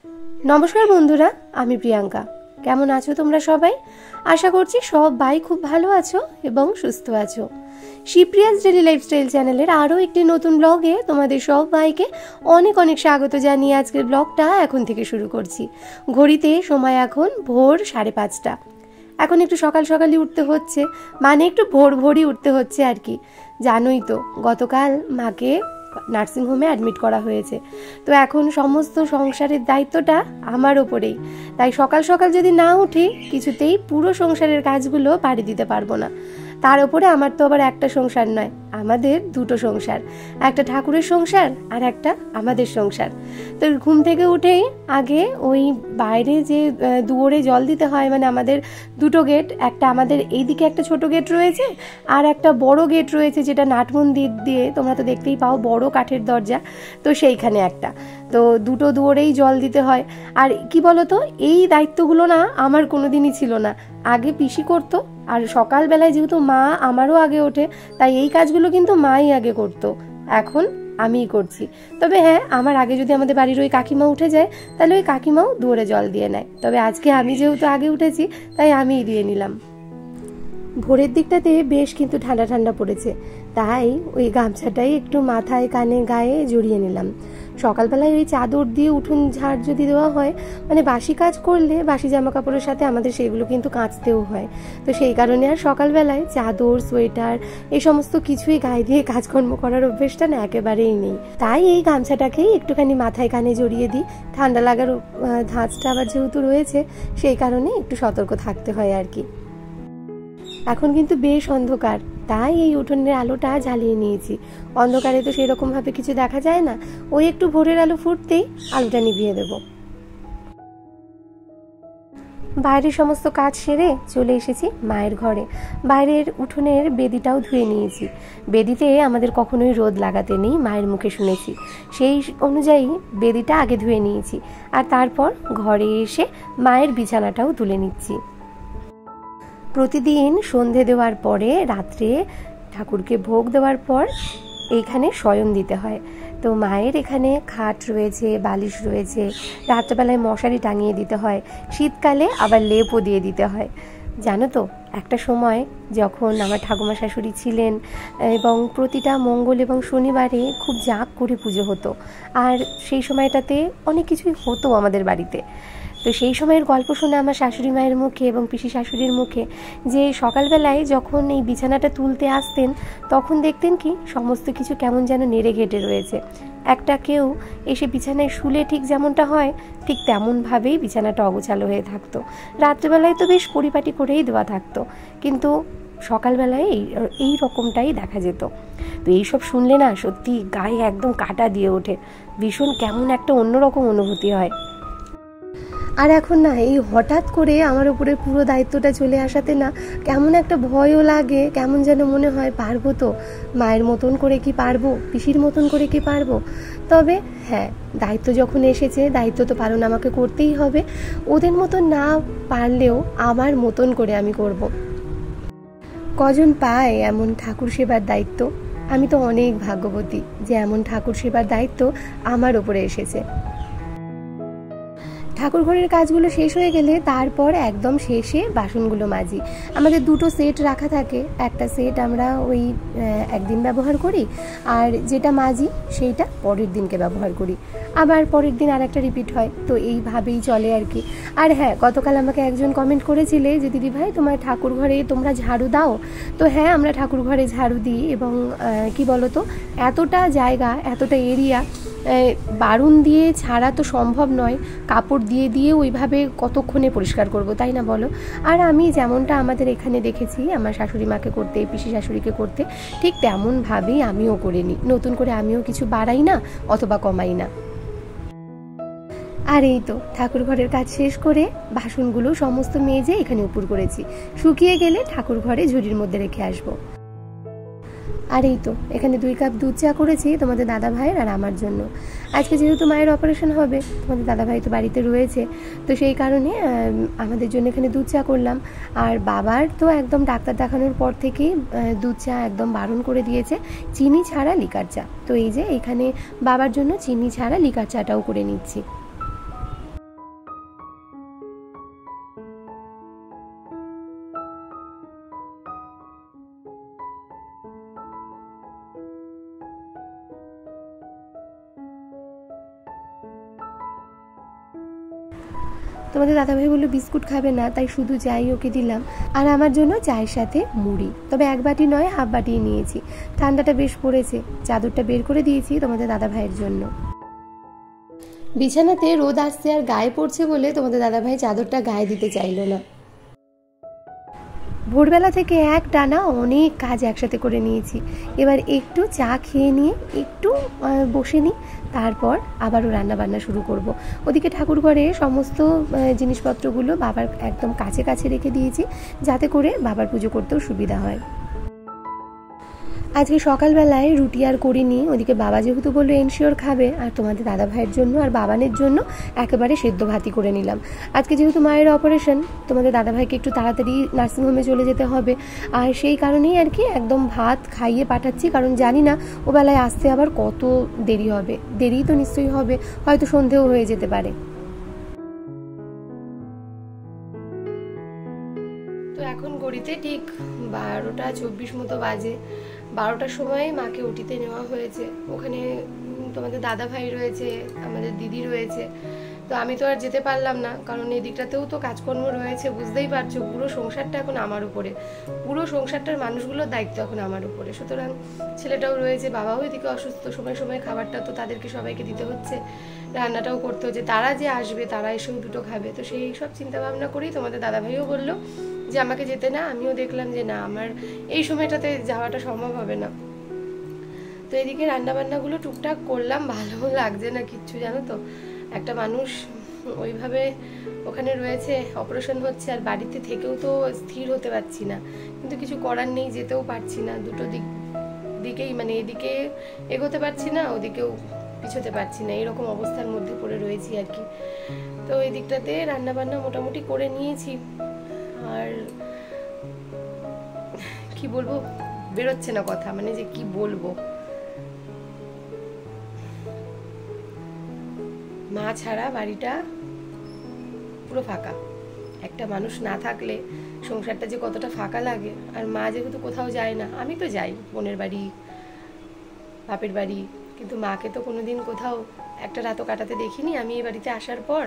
नमस्कार बंधुरा, आमी प्रियंका। केमन आछो तोमरा सबाई? आशा करछि सबाई खूब भालो आछो एबं सुस्थ आछो। शिवप्रियाज डेली लाइफस्टाइल चैनेलेर आरो एकटी नतुन ब्लगे तोमादेर सबाइके अनेक अनेक स्वागत जानिये आजकेर ब्लगटा एखन थेके शुरू करछि। घड़िते समय एखन भोर 5:30। এখন একটু সকাল সকালই উঠতে হচ্ছে, মানে একটু ভোর ভোরই উঠতে হচ্ছে আর কি। জানোই তো গতকাল মাকে নার্সিং হোমে অ্যাডমিট করা হয়েছে, তো এখন সমস্ত সংসারের দায়িত্বটা আমার ওপরেই। তাই সকাল সকাল যদি না উঠি কিছুতেই পুরো সংসারের কাজগুলো পাড়ি দিতে পারবো না। তার উপরে আমার তো আবার একটা সংসার নয়, আমাদের দুটো সংসার, একটা ঠাকুরের সংসার আর একটা আমাদের সংসার। তো ঘুম থেকে উঠেই আগে ওই বাইরে যে দুয়ারে জল দিতে হয়, মানে আমাদের দুটো গেট, একটা আমাদের এইদিকে একটা ছোট গেট রয়েছে আর একটা বড় গেট রয়েছে যেটা নাটমন্দির দিয়ে, তোমরা তো দেখতেই পাও, বড় কাঠের দরজা, তো সেইখানে একটা। তো দুটো দুয়ারেই জল দিতে হয়। আর কি বলতো, এই দায়িত্বগুলো না আমার কোনোদিনই ছিল না, আগে পিসি করতো। আর সকালবেলায় যেহেতু মা আমারও আগে ওঠে, তাই এই কাজগুলো কিন্তু মাই আগে করতো, এখন আমিই করছি। তবে হ্যাঁ, আমার আগে যদি আমাদের বাড়ির ওই কাকিমা উঠে যায় তাহলে ওই কাকিমাও দুয়ারে জল দিয়ে নেয়। তবে আজকে আমি যেহেতু আগে উঠেছি তাই আমিই দিয়ে নিলাম। ভোরের দিকটাতে বেশ কিন্তু ঠান্ডা ঠান্ডা পড়েছে, তাই ওই গামছাটাই একটু মাথায় কানে গায়ে জড়িয়ে নিলাম। সকালবেলায় ওই চাদর দিয়ে উঠোন ঝাড় যদি দেওয়া হয়, মানে বাসি কাজ করলে বাসি জামা কাপড়ের সাথে আমাদের সেগুলো কিন্তু কাচতেও হয়, তো সেই কারণে আর সকালবেলায় চাদর সোয়েটার এই সমস্ত কিছুই গায়ে দিয়ে কাজকর্ম করার অভ্যেসটা না একেবারেই নেই। তাই এই গামছাটাকেই একটুখানি মাথায় কানে জড়িয়ে দিই। ঠান্ডা লাগার ধাঁচটা আবার যেহেতু রয়েছে, সেই কারণে একটু সতর্ক থাকতে হয় আর কি। এখন কিন্তু বেশ অন্ধকার, তাই এই উঠোনের আলোটা জ্বালিয়ে নিয়েছি। অন্ধকারে তো সেরকম ভাবে কিছু দেখা যায় না, ওই একটু ভোরের আলো ফুটতেই আলোটা নিভিয়ে দেব। বাইরের সমস্ত কাজ সেরে চলে এসেছি মায়ের ঘরে। বাইরের উঠোনের বেদিটাও ধুয়ে নিয়েছি। বেদিতে আমাদের কখনোই রোদ লাগাতে নেই, মায়ের মুখে শুনেছি, সেই অনুযায়ী বেদিটা আগে ধুয়ে নিয়েছি। আর তারপর ঘরে এসে মায়ের বিছানাটাও তুলে নিচ্ছি। প্রতিদিন সন্ধে দেওয়ার পরে রাত্রে ঠাকুরকে ভোগ দেওয়ার পর এইখানে শয়ন দিতে হয়। তো মায়ের এখানে খাট রয়েছে, বালিশ রয়েছে, রাত্রেবেলায় মশারি টাঙিয়ে দিতে হয়, শীতকালে আবার লেপও দিয়ে দিতে হয়। জানো তো, একটা সময় যখন আমার ঠাকুমা শাশুড়ি ছিলেন এবং প্রতিটা মঙ্গল এবং শনিবারে খুব জাঁক করে পুজো হতো, আর সেই সময়টাতে অনেক কিছুই হতো আমাদের বাড়িতে। তো সেই সময়ের গল্প শুনে আমার শাশুড়ি মায়ের মুখে এবং পিসি শাশুড়ির মুখে যে সকালবেলায় যখন এই বিছানাটা তুলতে আসতেন তখন দেখতেন কি সমস্ত কিছু কেমন যেন নেড়ে ঘেটে রয়েছে। একটা কেউ এসে বিছানায় শুলে ঠিক যেমনটা হয় ঠিক তেমনভাবেই বিছানাটা অগোছালো হয়ে থাকতো। রাত্রেবেলায় তো বেশ পরিপাটি করেই দেওয়া থাকতো, কিন্তু সকালবেলায় এই রকমটাই দেখা যেত। তো এইসব শুনলে না সত্যি গায়ে একদম কাঁটা দিয়ে ওঠে, ভীষণ কেমন একটা অন্যরকম অনুভূতি হয়। আর এখন না এই হঠাৎ করে আমার উপরে পুরো দায়িত্বটা চলে আসাতে না কেমন একটা ভয়ও লাগে, কেমন যেন মনে হয় পারবো তো, মায়ের মতন করে কি পারবো, পিসির মতন করে কি পারবো। তবে হ্যাঁ, দায়িত্ব যখন এসেছে দায়িত্ব তো পালন আমাকে করতেই হবে। ওদের মতন না পারলেও আমার মতন করে আমি করব। কজন পায় এমন ঠাকুর সেবার দায়িত্ব? আমি তো অনেক ভাগ্যবতী যে এমন ঠাকুর সেবার দায়িত্ব আমার উপরে এসেছে। ঠাকুর ঘরের কাজগুলো শেষ হয়ে গেলে তারপর একদম শেষে বাসনগুলো মাজি। আমাদের দুটো সেট রাখা থাকে, একটা সেট আমরা ওই একদিন ব্যবহার করি, আর যেটা মাজি সেইটা পরের দিনকে ব্যবহার করি, আবার পরের দিন আর একটা রিপিট হয়। তো এইভাবেই চলে আর কি। আর হ্যাঁ, গতকাল আমাকে একজন কমেন্ট করেছিলে যে দিদি ভাই তোমার ঠাকুর ঘরে তোমরা ঝাড়ু দাও। তো হ্যাঁ, আমরা ঠাকুর ঘরে ঝাড়ু দিই, এবং কি বলতো, এতটা জায়গা, এতটা এরিয়া বারুন দিয়ে ছাড়া তো সম্ভব নয়, কাপড় দিয়ে দিয়ে ওইভাবে কতক্ষণে পরিষ্কার করব, তাই না বলো? আর আমি যেমনটা আমাদের এখানে দেখেছি আমার শাশুড়ি মাকে করতে, পিসি শাশুড়িকে করতে, ঠিক তেমনভাবেই আমিও করে নিই। নতুন করে আমিও কিছু বাড়াই না অথবা কমাই না। আর এই তো ঠাকুর ঘরের কাজ শেষ করে বাসনগুলো সমস্ত মেজে এখানে উপর করেছি, শুকিয়ে গেলে ঠাকুর ঘরে ঝুড়ির মধ্যে রেখে আসবো। আর এই তো এখানে 2 কাপ দুধ চা করেছি তোমাদের দাদা ভাইয়ের আর আমার জন্য। আজকে যেহেতু মায়ের অপারেশন হবে, তোমাদের দাদা ভাই তো বাড়িতে রয়েছে, তো সেই কারণে আমাদের জন্য এখানে দুধ চা করলাম। আর বাবার তো একদম ডাক্তার দেখানোর পর থেকেই দুধ চা একদম বারণ করে দিয়েছে, চিনি ছাড়া লিকার চা। তো এই যে এখানে বাবার জন্য চিনি ছাড়া লিকার চাটাও করে নিচ্ছি। তোমাদের দাদাভাই বললো বিস্কুট খাবে না, তাই শুধু চাই ওকে দিলাম, আর আমার জন্য চায়ের সাথে মুড়ি। তবে 1 বাটি নয়, হাফ বাটি নিয়েছি। ঠান্ডাটা বেশ পড়েছে, চাদরটা বের করে দিয়েছি তোমাদের দাদাভাইয়ের জন্য। বিছানাতে রোদ আসছে আর গায়ে পড়ছে বলে তোমাদের দাদাভাই চাদরটা গায়ে দিতে চাইলো না। ভোরবেলা থেকে এক টানা অনেক কাজ একসাথে করে নিয়েছি। এবার একটু চা খেয়ে নিয়ে একটু বসে নিই, তারপর আবারও রান্না বান্না শুরু করব। ওদিকে ঠাকুর ঘরে সমস্ত জিনিসপত্রগুলো বাবার একদম কাছে কাছে রেখে দিয়েছি, যাতে করে বাবার পুজো করতেও সুবিধা হয়। আজকে সকালবেলায় রুটি আর করিনি, ওদিকে বাবা যেহেতু বললো এনশিওর খাবে, আর তোমাদের দাদা ভাইয়ের জন্য আর বাবানের জন্য একেবারে সেদ্ধ ভাতই করে নিলাম। আজকে যেহেতু মায়ের অপারেশন, তোমাদের দাদা ভাইকে একটু তাড়াতাড়ি নার্সিংহোমে চলে যেতে হবে, আর সেই কারণেই আর কি একদম ভাত খাইয়ে পাঠাচ্ছি, কারণ জানি না ও বেলায় আসতে আবার কত দেরি হবে। দেরি তো নিশ্চয়ই হবে, হয়তো সন্ধেও হয়ে যেতে পারে। তো এখন ঘড়িতে ঠিক 12টা 24 মতো বাজে। 12টার সময় মাকে ওটিতে নেওয়া হয়েছে। ওখানে তোমাদের দাদা ভাই রয়েছে, আমাদের দিদি রয়েছে। তো আমি তো আর যেতে পারলাম না, কারণ এই দিকটাতেও তো কাজকর্ম রয়েছে, বুঝতেই পারছো। পুরো সংসারটা এখন আমার উপরে, পুরো সংসারটার মানুষগুলোর দায়িত্ব এখন আমার উপরে। সুতরাং ছেলেটাও রয়েছে, বাবাও এদিকে অসুস্থ, সময় সময় খাবারটা তো তাদেরকে সবাইকে দিতে হচ্ছে, রান্নাটাও করতে হচ্ছে। তারা যে আসবে, তারা এসেও দুটো খাবে, তো সেই সব চিন্তা ভাবনা করেই তোমাদের দাদাভাইও বললো যে আমাকে যেতে না। আমিও দেখলাম যে না, আমার এই সময়টাতে যাওয়াটা সম্ভব হবে না। তো এদিকে রান্নাবান্নাগুলো টুকটাক করলাম, ভালো লাগছে না কিচ্ছু, জানো তো। একটা মানুষ ওইভাবে ওখানে রয়েছে, অপারেশন হচ্ছে, আর বাড়িতে থেকেও তো স্থির হতে পারছি না, কিন্তু কিছু করার নেই, যেতেও পারছি না। দুটো দিকেই মানে এদিকে এগোতে পারছি না, ওদিকেও পিছোতে পারছি না, এরকম অবস্থার মধ্যে পড়ে রয়েছি আর কি। তো এই দিকটাতে রান্নাবান্না মোটামুটি করে নিয়েছি, আর কি বলবো, বেরোচ্ছে না কথা, মানে যে কি বলবো। মা ছাড়া বাড়িটা পুরো ফাঁকা। একটা মানুষ না থাকলে সংসারটা যে কতটা ফাঁকা লাগে। আর মা যেহেতু কোথাও যায় না, আমি তো যাই বোনের বাড়ি, বাপের বাড়ি, কিন্তু মাকে তো কোনোদিন কোথাও একটা রাতও কাটাতে দেখিনি আমি এই বাড়িতে আসার পর।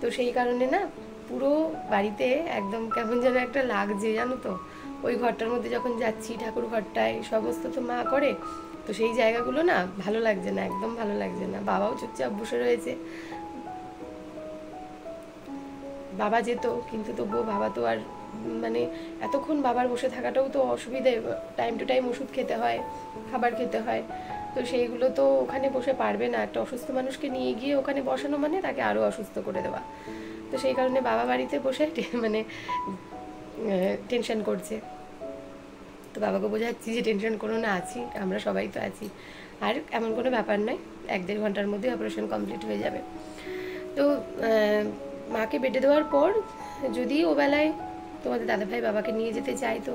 তো সেই কারণে না পুরো বাড়িতে একদম কেমন যেন একটা লাগছে, জানো তো। ওই ঘরটার মধ্যে যখন যাচ্ছি, ঠাকুর ঘরটায় সমস্ত তো মা করে, তো সেই জায়গাগুলো না ভালো লাগছে না, একদম ভালো লাগছে না। বাবাও চুপচাপ বসে রয়েছে। বাবা যেত, কিন্তু তবুও বাবা তো আর মানে এতক্ষণ বাবার বসে থাকাটাও তো অসুবিধে। টাইম টু টাইম ওষুধ খেতে হয়, খাবার খেতে হয়, তো সেইগুলো তো ওখানে বসে পারবে না। একটা অসুস্থ মানুষকে নিয়ে গিয়ে ওখানে বসানো মানে তাকে আরও অসুস্থ করে দেওয়া। তো সেই কারণে বাবা বাড়িতে বসে মানে টেনশন করছে। তো বাবাকে বোঝাচ্ছি যে টেনশন করো না, আছি, আমরা সবাই তো আছি, আর এমন কোনো ব্যাপার নয়, 1-1.5 ঘন্টার মধ্যে অপারেশন কমপ্লিট হয়ে যাবে। তো মাকে বেডে দেওয়ার পর যদি ও বেলায় তোমাদের দাদাভাই বাবাকে নিয়ে যেতে চায়, তো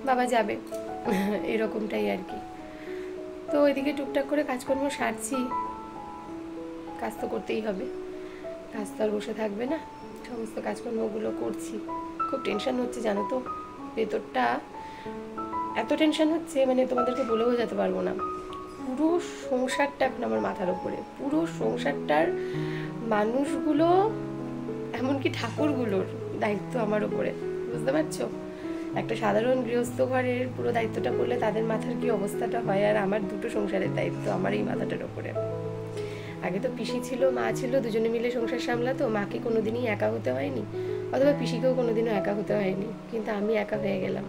বাবা যাবে, এরকমটাই আর কি। তো ওইদিকে টুকটাক করে কাজকর্ম সারছি, কাজ তো করতেই হবে, কাজ তো আর বসে থাকবে না, সমস্ত কাজকর্মগুলো করছি। খুব টেনশন হচ্ছে, জানো তো, ভেতরটা এত টেনশন হচ্ছে, মানে তোমাদেরকে বলেও যেতে পারবো না। পুরো সংসারটা এখন আমার মাথার উপরে, পুরো সংসারটার মানুষগুলো, এমনকি ঠাকুরগুলোর দায়িত্ব আমার উপরে, বুঝতে পারছো। একটা সাধারণ গৃহস্থ ঘরের পুরো দায়িত্বটা পড়লে তাদের মাথার কি অবস্থাটা হয়, আর আমার দুটো সংসারের দায়িত্ব আমার এই মাথাটার উপরে। আগে তো পিসি ছিল, মা ছিল, দুজনে মিলে সংসার সামলাতো, মাকে কোনোদিনই একা হতে হয়নি, অথবা পিসিকেও কোনোদিনও একা হতে হয়নি, কিন্তু আমি একা হয়ে গেলাম।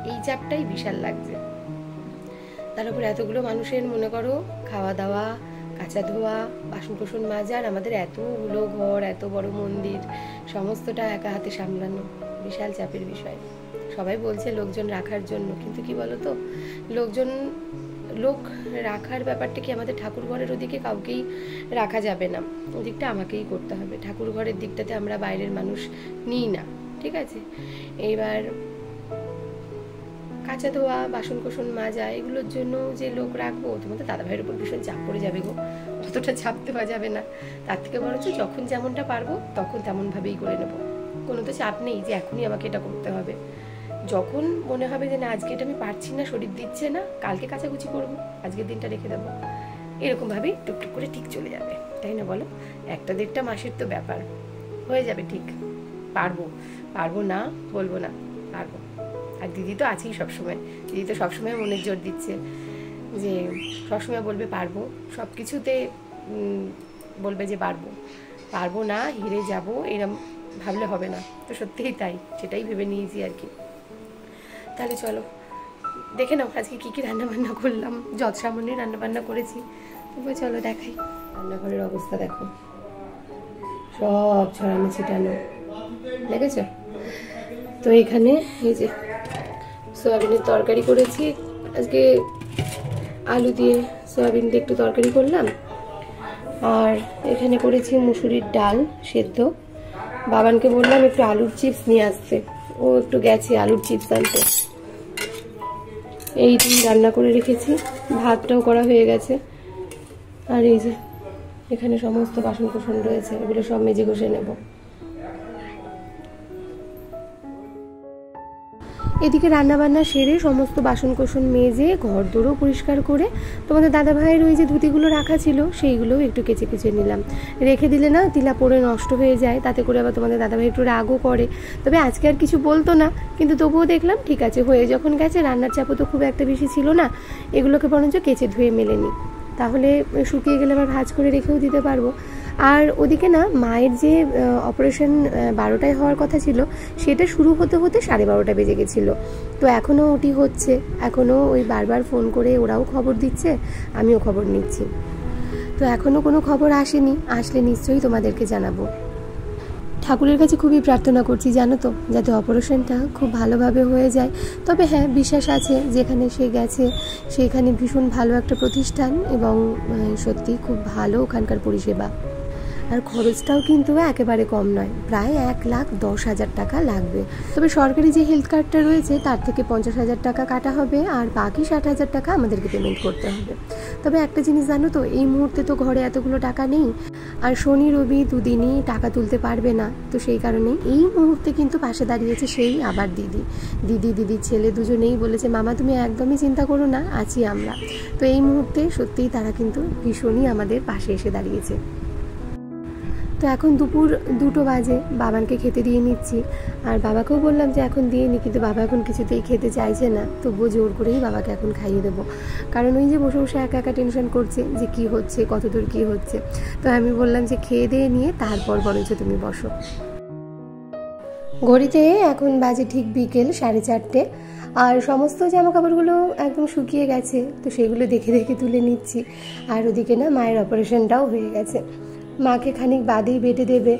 এই চাপটাই বিশাল লাগছে। তার উপর এতগুলো মানুষের, মনে করো, খাওয়া দাওয়া, কাঁচা ধোয়া, বাসন কোসন মাজা, আর আমাদের এতগুলো ঘর, এত বড় মন্দির, সমস্তটা একা হাতে সামলানো বিশাল চাপের বিষয়। সবাই বলছে লোকজন রাখার জন্য, কিন্তু কি বলতো, লোক রাখার ব্যাপারটা কি, আমাদের ঠাকুর ঘরের ওদিকে কাউকেই রাখা যাবে না, ওদিকটা আমাকেই করতে হবে। ঠাকুর ঘরের দিকটাতে আমরা বাইরের মানুষ নিই না, ঠিক আছে। এইবার কাঁচা ধোয়া, বাসন কোসন মাজা, এগুলোর জন্য যে লোক রাখবো, তোমাদের দাদাভাইয়ের উপর ভীষণ চাপ পড়ে যাবে গো, অতটা চাপ দেওয়া যাবে না। তার থেকে বরঞ্চ যখন যেমনটা পারবো তখন তেমনভাবেই করে নেবো। কোনো তো চাপ নেই যে এখনই আমাকে এটা করতে হবে। যখন মনে হবে যে না, আজকে এটা আমি পারছি না, শরীর দিচ্ছে না, কালকে কাচাকুচি করবো, আজকের দিনটা রেখে দেবো, এরকমভাবেই টুকটুক করে ঠিক চলে যাবে, তাই না বলো। 1-1.5 মাসের তো ব্যাপার। হয়ে যাবে ঠিক, পারবো, পারবো না বলবো না, পারবো। আর দিদি তো আছেই সবসময়, দিদি তো সবসময় মনের জোর দিচ্ছে যে সবসময় বলবে পারবো, সব কিছুতে বলবে যে পারবো, পারবো না, হেরে যাবো এরম ভাবলে হবে না। তো সত্যিই তাই, সেটাই ভেবে নিয়েছি আর কি। তাহলে চলো দেখে নাও আজকে কী কী রান্নাবান্না করলাম, যত সামান্য রান্নাবান্না করেছি। তবে চলো দেখাই। রান্নাঘরের অবস্থা দেখো, সব ছড়ানো ছিটানো, দেখেছো? তো এখানে এই যে সয়াবিনের তরকারি করেছি আজকে, আলু দিয়ে সয়াবিন দিয়ে একটু তরকারি করলাম। আর এখানে করেছি মুসুরির ডাল সেদ্ধ। বাবানকে বললাম একটু আলুর চিপস নিয়ে আসতে, ও একটু গেছে আলুর চিপস আনতে। এই দিন রান্না করে রেখেছি, ভাতটাও করা হয়ে গেছে। আর এই যে এখানে সমস্ত বাসন কোসন রয়েছে, এগুলো সব মেজে ঘষে নেব। এদিকে রান্নাবান্না সেরে সমস্ত বাসন কোসন মেজে ঘর দোরও পরিষ্কার করে তোমাদের দাদা ভাইয়ের ওই যে ধুতিগুলো রাখা ছিল সেইগুলোও একটু কেচে কুচে নিলাম। রেখে দিলে না তিলা পরে নষ্ট হয়ে যায়, তাতে করে আবার তোমাদের দাদা ভাই একটু রাগও করে। তবে আজকে আর কিছু বলতো না, কিন্তু তবুও দেখলাম ঠিক আছে, হয়ে যখন গেছে, রান্নার চাপও তো খুব একটা বেশি ছিল না, এগুলোকে বরঞ্চ কেচে ধুয়ে মেলে নিই, তাহলে শুকিয়ে গেলে আবার ভাঁজ করে রেখেও দিতে পারবো। আর ওদিকে না মায়ের যে অপারেশন 12টায় হওয়ার কথা ছিল, সেটা শুরু হতে হতে 12:30 বেজে গেছিলো। তো এখনও ওটি হচ্ছে, এখনও ওই বারবার ফোন করে ওরাও খবর দিচ্ছে, আমিও খবর নিচ্ছি। তো এখনও কোনো খবর আসেনি, আসলে নিশ্চয়ই তোমাদেরকে জানাবো। ঠাকুরের কাছে খুবই প্রার্থনা করছি জানো তো, যাতে অপারেশনটা খুব ভালোভাবে হয়ে যায়। তবে হ্যাঁ, বিশ্বাস আছে যেখানে সে গেছে সেখানে ভীষণ ভালো একটা প্রতিষ্ঠান, এবং সত্যি খুব ভালো ওখানকার পরিষেবা। আর খরচটাও কিন্তু একেবারে কম নয়, প্রায় 1,10,000 টাকা লাগবে। তবে সরকারি যে হেলথ কার্ডটা রয়েছে তার থেকে 50,000 টাকা কাটা হবে, আর বাকি 60,000 টাকা আমাদেরকে পেমেন্ট করতে হবে। তবে একটা জিনিস জানো তো, এই মুহূর্তে তো ঘরে এতগুলো টাকা নেই, আর শনি রবি দুদিনই টাকা তুলতে পারবে না। তো সেই কারণে এই মুহূর্তে কিন্তু পাশে দাঁড়িয়েছে সেই আবার দিদির ছেলে, দুজনেই বলেছে মামা তুমি একদমই চিন্তা করো না, আছি আমরা। তো এই মুহূর্তে সত্যিই তারা কিন্তু ভীষণই আমাদের পাশে এসে দাঁড়িয়েছে। তো এখন দুপুর 2টো বাজে, বাবানকে খেতে দিয়ে নিচ্ছি। আর বাবাকেও বললাম যে এখন দিয়ে নি, কিন্তু বাবা এখন কিছুতেই খেতে চাইছে না, তবুও জোর করেই বাবাকে এখন খাইয়ে দেবো। কারণ ওই যে বসে বসে একা একা টেনশন করছে যে কি হচ্ছে, কতদূর কি হচ্ছে। তো আমি বললাম যে খেয়ে দিয়ে নিয়ে তারপর বরঞ্চ তুমি বসো। ঘড়িতে এখন বাজে ঠিক বিকেল 4:30, আর সমস্ত জামা কাপড়গুলো একদম শুকিয়ে গেছে, তো সেগুলো দেখে দেখে তুলে নিচ্ছি। আর ওদিকে না মায়ের অপারেশনটাও হয়ে গেছে, মাকে খানিক বাদেই বেডে দেবে,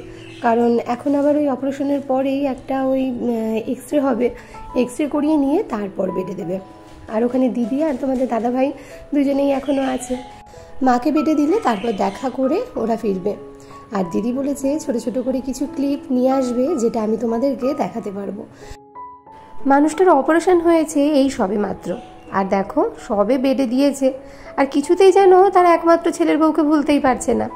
কারণ এখন আবার ওই অপারেশনের পরেই একটা ওই এক্সরে হবে, এক্সরে করিয়ে নিয়ে তারপর বেডে দেবে। আর ওখানে দিদি আর তোমাদের দাদাভাই দুজনেই এখনও আছে। মাকে বেডে দিলে তারপর দেখা করে ওরা ফিরবে। আর দিদি বলেছে ছোট ছোট করে কিছু ক্লিপ নিয়ে আসবে, যেটা আমি তোমাদেরকে দেখাতে পারবো। মানুষটার অপারেশন হয়েছে এই সবে মাত্র, আর দেখো সবে বেডে দিয়েছে, আর কিছুতেই যেন তার একমাত্র ছেলের বউকে ভুলতেই পারছে না।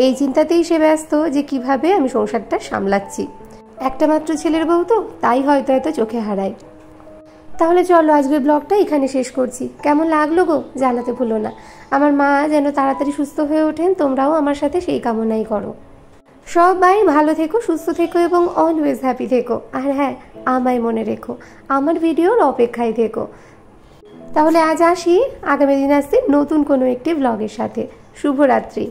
এই চিন্তাতেই সে ব্যস্ত যে কিভাবে আমি সংসারটা সামলাচ্ছি। একটা মাত্র ছেলের বউ তো, তাই হয়তো এত চোখে হারায়। তাহলে চলো আজকের ব্লগটা এখানে শেষ করছি। কেমন লাগলো গো জানাতে ভুলো না। আমার মা যেন তাড়াতাড়ি সুস্থ হয়ে ওঠেন, তোমরাও আমার সাথে সেই কামনাই করো। সবাই ভালো থেকো, সুস্থ থেকো এবং অলওয়েজ হ্যাপি থেকো। আর হ্যাঁ, আমায় মনে রেখো, আমার ভিডিওর অপেক্ষায় থেকো। তাহলে আজ আসি, আগামী দিন আসছি নতুন কোনো একটি ব্লগের সাথে। শুভরাত্রি।